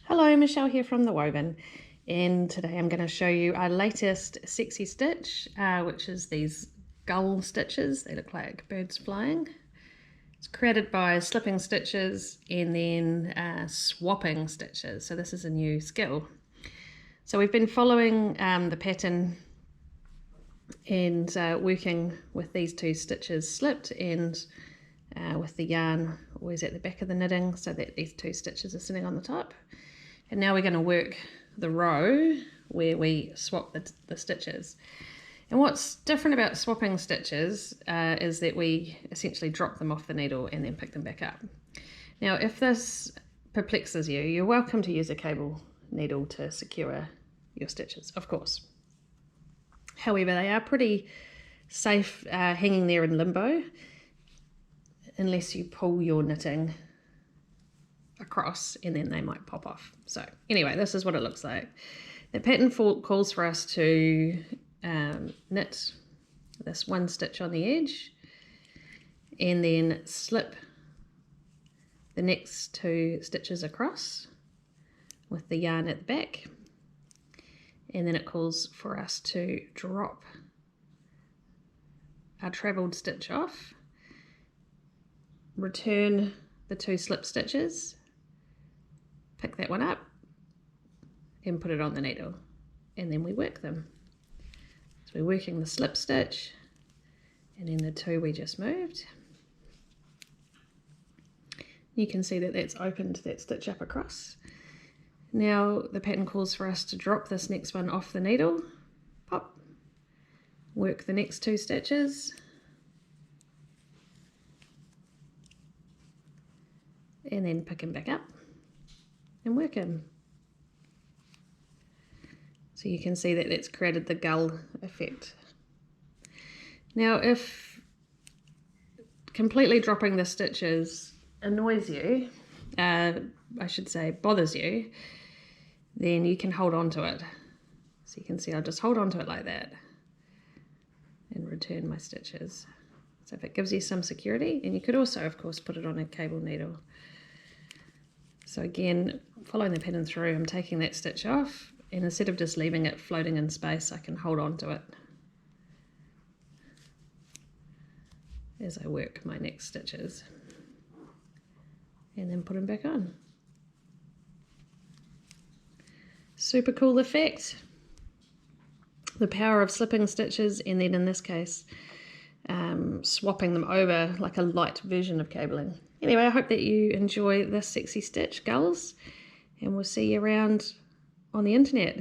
Hello, Michelle here from The Woven, and today I'm going to show you our latest sexy stitch, which is these gull stitches. They look like birds flying. It's created by slipping stitches and then swapping stitches, so this is a new skill. So we've been following the pattern and working with these two stitches slipped and with the yarn always at the back of the knitting so that these two stitches are sitting on the top. And now we're going to work the row where we swap the stitches. And what's different about swapping stitches is that we essentially drop them off the needle and then pick them back up. Now if this perplexes you, you're welcome to use a cable needle to secure your stitches, of course. However, they are pretty safe hanging there in limbo unless you pull your knitting across and then they might pop off. So anyway, this is what it looks like. The pattern calls for us to knit this one stitch on the edge and then slip the next two stitches across with the yarn at the back, and then it calls for us to drop our travelled stitch off, return the two slip stitches, pick that one up and put it on the needle, and then we work them. So we're working the slip stitch and then the two we just moved. You can see that that's opened that stitch up across. Now the pattern calls for us to drop this next one off the needle, pop, work the next two stitches, and then pick them back up and work them. So you can see that that's created the gull effect. Now if completely dropping the stitches annoys you, I should say bothers you, then you can hold on to it. So you can see I'll just hold on to it like that and return my stitches. So if it gives you some security, and you could also of course put it on a cable needle. So again, following the pattern through, I'm taking that stitch off, and instead of just leaving it floating in space, I can hold on to it as I work my next stitches and then put them back on. Super cool effect. The power of slipping stitches, and then in this case swapping them over like a light version of cabling. Anyway, I hope that you enjoy this sexy stitch, gulls, and we'll see you around on the internet.